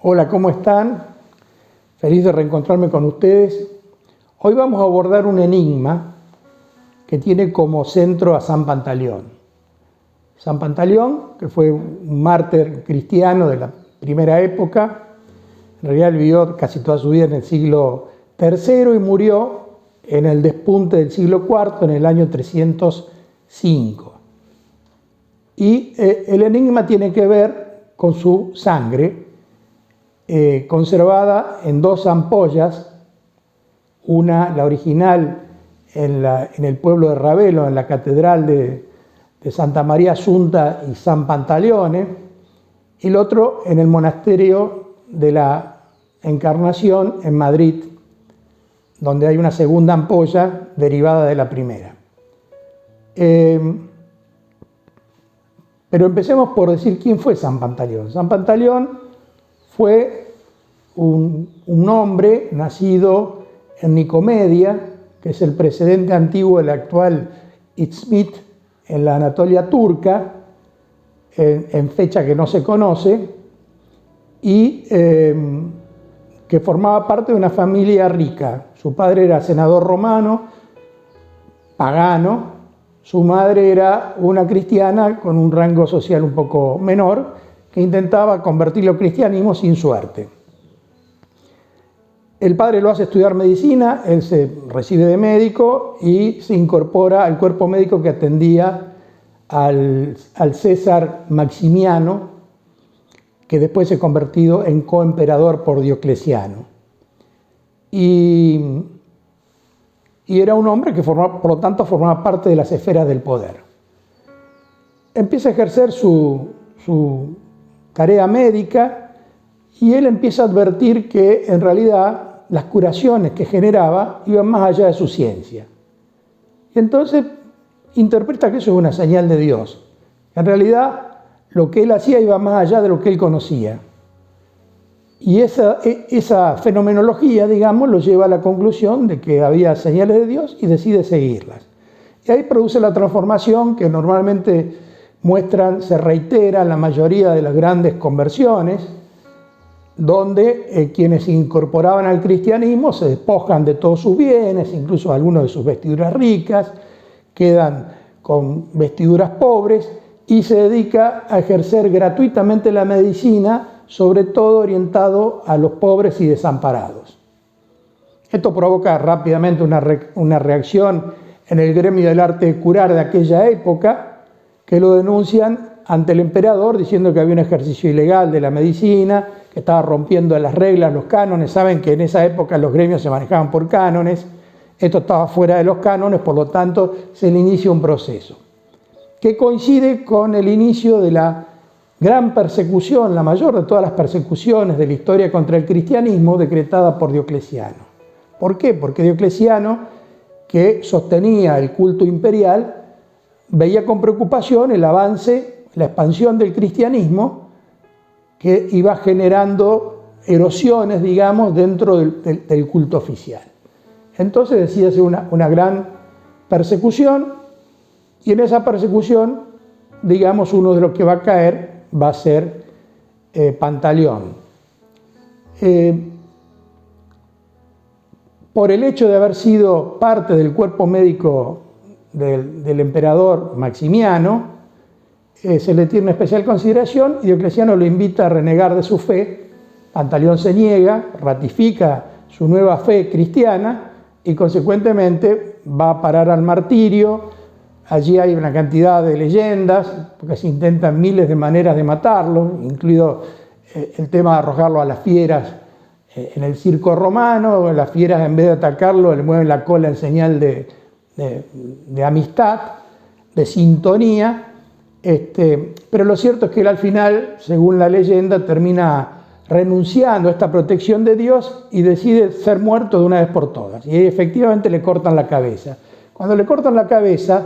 Hola, ¿cómo están? Feliz de reencontrarme con ustedes. Hoy vamos a abordar un enigma que tiene como centro a San Pantaleón. San Pantaleón, que fue un mártir cristiano de la primera época, en realidad vivió casi toda su vida en el siglo III y murió en el despunte del siglo IV, en el año 305. Y el enigma tiene que ver con su sangre, conservada en dos ampollas, una, la original, en el pueblo de Ravelo, en la catedral de Santa María Asunta y San Pantaleone, y el otro en el monasterio de la Encarnación en Madrid, donde hay una segunda ampolla derivada de la primera. Pero empecemos por decir quién fue San Pantaleón. San Pantaleón fue un hombre nacido en Nicomedia, que es el precedente antiguo del actual Izmit, en la Anatolia turca, en fecha que no se conoce, y que formaba parte de una familia rica. Su padre era senador romano, pagano, su madre era una cristiana con un rango social un poco menor, que intentaba convertirlo al cristianismo sin suerte. El padre lo hace estudiar medicina, él se recibe de médico y se incorpora al cuerpo médico que atendía al César Maximiano, que después se ha convertido en coemperador por Diocleciano. Y era un hombre que por lo tanto formaba parte de las esferas del poder. Empieza a ejercer su tarea médica y él empieza a advertir que en realidad las curaciones que generaba iban más allá de su ciencia. Y entonces interpreta que eso es una señal de Dios. En realidad lo que él hacía iba más allá de lo que él conocía. Y esa fenomenología, digamos, lo lleva a la conclusión de que había señales de Dios y decide seguirlas. Y ahí produce la transformación que normalmente se reitera en la mayoría de las grandes conversiones, donde quienes se incorporaban al cristianismo se despojan de todos sus bienes, incluso algunos de sus vestiduras ricas, quedan con vestiduras pobres y se dedica a ejercer gratuitamente la medicina, sobre todo orientado a los pobres y desamparados. Esto provoca rápidamente una reacción en el gremio del arte de curar de aquella época, que lo denuncian ante el emperador diciendo que había un ejercicio ilegal de la medicina, que estaba rompiendo las reglas, los cánones. Saben que en esa época los gremios se manejaban por cánones, esto estaba fuera de los cánones, por lo tanto se le inicia un proceso que coincide con el inicio de la gran persecución, la mayor de todas las persecuciones de la historia contra el cristianismo, decretada por Diocleciano. ¿Por qué? Porque Diocleciano, que sostenía el culto imperial, veía con preocupación el avance, la expansión del cristianismo, que iba generando erosiones, digamos, dentro del culto oficial. Entonces decide hacer una gran persecución, y en esa persecución, digamos, uno de los que va a caer va a ser Pantaleón. Por el hecho de haber sido parte del cuerpo médico del emperador Maximiano, se le tiene una especial consideración y Diocleciano lo invita a renegar de su fe. Pantaleón se niega, ratifica su nueva fe cristiana y consecuentemente va a parar al martirio. Allí hay una cantidad de leyendas, porque se intentan miles de maneras de matarlo, incluido el tema de arrojarlo a las fieras en el circo romano. Las fieras, en vez de atacarlo, le mueven la cola en señal de amistad, de sintonía. Pero lo cierto es que él al final, según la leyenda, termina renunciando a esta protección de Dios y decide ser muerto de una vez por todas. Y efectivamente le cortan la cabeza. Cuando le cortan la cabeza,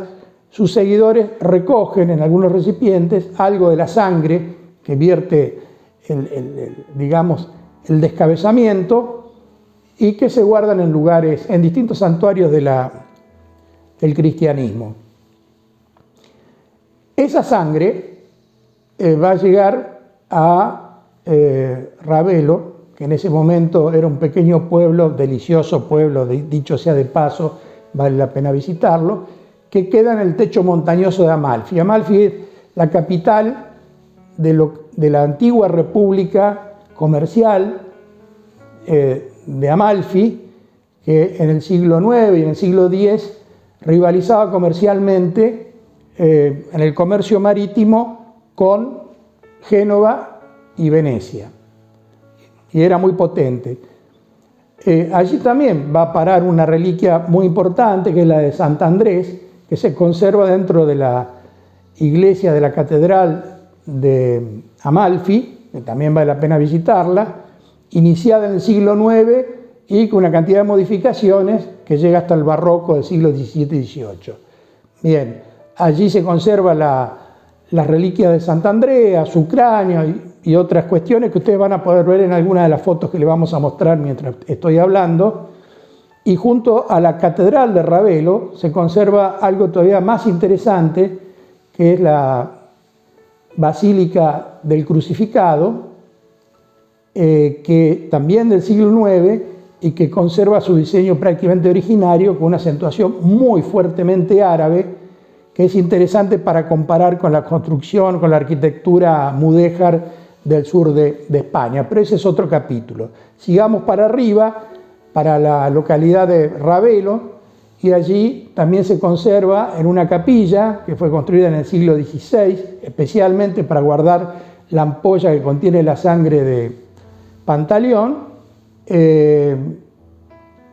sus seguidores recogen en algunos recipientes algo de la sangre que vierte el descabezamiento y que se guardan en lugares, en distintos santuarios del cristianismo. Esa sangre va a llegar a Ravelo, que en ese momento era un pequeño pueblo, delicioso pueblo, dicho sea de paso, vale la pena visitarlo, que queda en el techo montañoso de Amalfi. Amalfi es la capital de la antigua república comercial de Amalfi, que en el siglo IX y en el siglo X rivalizaba comercialmente en el comercio marítimo con Génova y Venecia, y era muy potente. Allí también va a parar una reliquia muy importante, que es la de Sant'Andrés, que se conserva dentro de la iglesia de la catedral de Amalfi, que también vale la pena visitarla, iniciada en el siglo IX y con una cantidad de modificaciones que llega hasta el barroco del siglo XVII y XVIII. Bien, allí se conserva las reliquias de Sant'Andrea, su cráneo y otras cuestiones que ustedes van a poder ver en algunas de las fotos que les vamos a mostrar mientras estoy hablando. Y junto a la catedral de Ravelo se conserva algo todavía más interesante, que es la Basílica del Crucificado, que también del siglo IX y que conserva su diseño prácticamente originario, con una acentuación muy fuertemente árabe, que es interesante para comparar con la construcción, con la arquitectura mudéjar del sur de España. Pero ese es otro capítulo. Sigamos para arriba, para la localidad de Ravelo, y allí también se conserva en una capilla que fue construida en el siglo XVI, especialmente para guardar la ampolla que contiene la sangre de Pantaleón,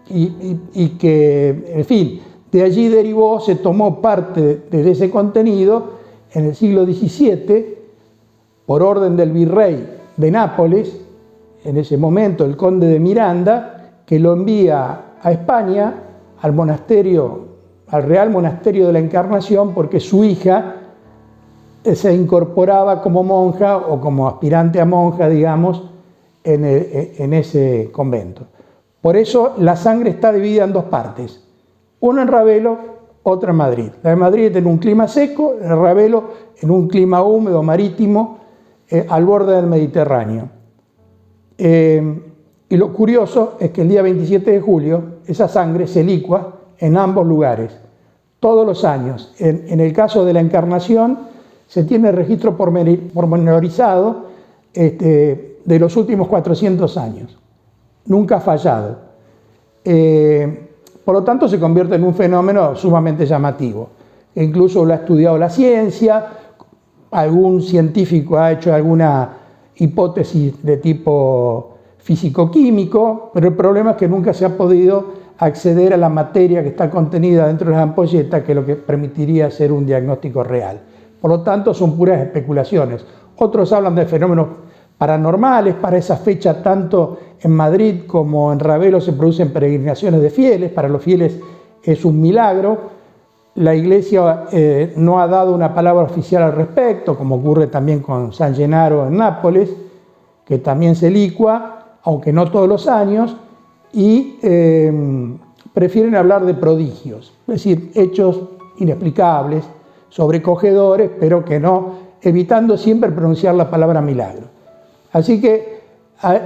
y que, en fin, de allí derivó, se tomó parte de ese contenido en el siglo XVII, por orden del virrey de Nápoles, en ese momento el conde de Miranda, que lo envía a España, al monasterio, al Real Monasterio de la Encarnación, porque su hija se incorporaba como monja o como aspirante a monja, digamos, en ese convento. Por eso la sangre está dividida en dos partes, una en Ravelo, otra en Madrid. La de Madrid en un clima seco, el Ravelo en un clima húmedo, marítimo, al borde del Mediterráneo. Y lo curioso es que el día 27 de julio esa sangre se licua en ambos lugares, todos los años. En el caso de la Encarnación se tiene registro pormenorizado de los últimos 400 años. Nunca ha fallado. Por lo tanto, se convierte en un fenómeno sumamente llamativo. Incluso lo ha estudiado la ciencia, algún científico ha hecho alguna hipótesis de tipo físico-químico, pero el problema es que nunca se ha podido acceder a la materia que está contenida dentro de las ampolletas, que es lo que permitiría hacer un diagnóstico real. Por lo tanto, son puras especulaciones. Otros hablan de fenómenos paranormales. Para esa fecha, tanto en Madrid como en Ravelo se producen peregrinaciones de fieles. Para los fieles es un milagro. La Iglesia no ha dado una palabra oficial al respecto, como ocurre también con San Gennaro en Nápoles, que también se licua, aunque no todos los años, y prefieren hablar de prodigios, es decir, hechos inexplicables, sobrecogedores, pero que no, evitando siempre pronunciar la palabra milagro. Así que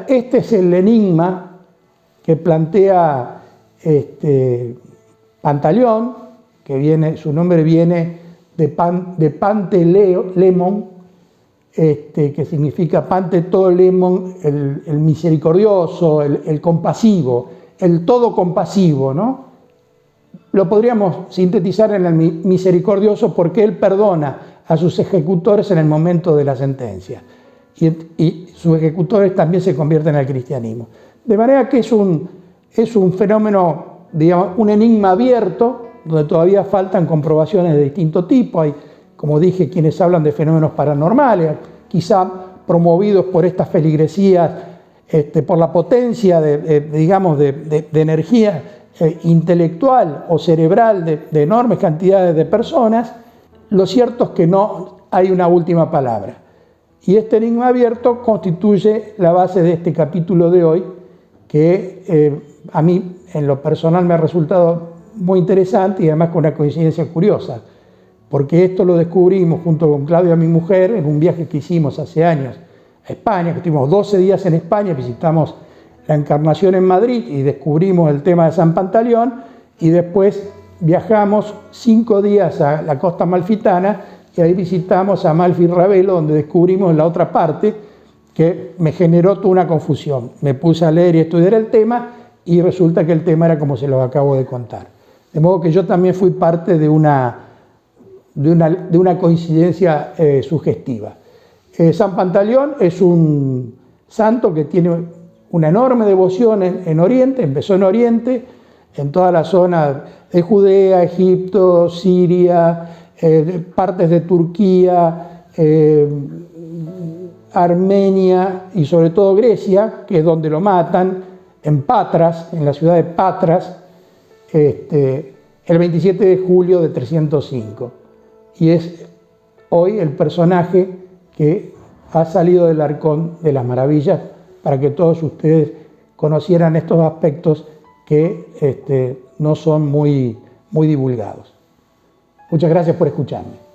este es el enigma que plantea Pantaleón, que su nombre viene de Pantelemon, que significa Pantelemon, el misericordioso, el compasivo, el todo compasivo, ¿no? Lo podríamos sintetizar en el misericordioso porque él perdona a sus ejecutores en el momento de la sentencia. Y sus ejecutores también se convierten al cristianismo. De manera que es un fenómeno, digamos, un enigma abierto, donde todavía faltan comprobaciones de distinto tipo. Hay, como dije, quienes hablan de fenómenos paranormales, quizá promovidos por estas feligresías, por la potencia de energía intelectual o cerebral de enormes cantidades de personas. Lo cierto es que no hay una última palabra. Y este enigma abierto constituye la base de este capítulo de hoy, que a mí en lo personal me ha resultado muy interesante y además con una coincidencia curiosa, porque esto lo descubrimos junto con Claudia, mi mujer, en un viaje que hicimos hace años a España, que estuvimos 12 días en España, visitamos la Encarnación en Madrid y descubrimos el tema de San Pantaleón, y después viajamos 5 días a la costa amalfitana y ahí visitamos Amalfi y Ravelo, donde descubrimos la otra parte que me generó toda una confusión. Me puse a leer y estudiar el tema y resulta que el tema era como se los acabo de contar. De modo que yo también fui parte de una coincidencia sugestiva. San Pantaleón es un santo que tiene una enorme devoción en Oriente, empezó en Oriente, en toda la zona de Judea, Egipto, Siria, partes de Turquía, Armenia y sobre todo Grecia, que es donde lo matan, en Patras, en la ciudad de Patras, el 27 de julio de 305. Y es hoy el personaje que ha salido del Arcón de las Maravillas para que todos ustedes conocieran estos aspectos que no son muy divulgados. Muchas gracias por escucharme.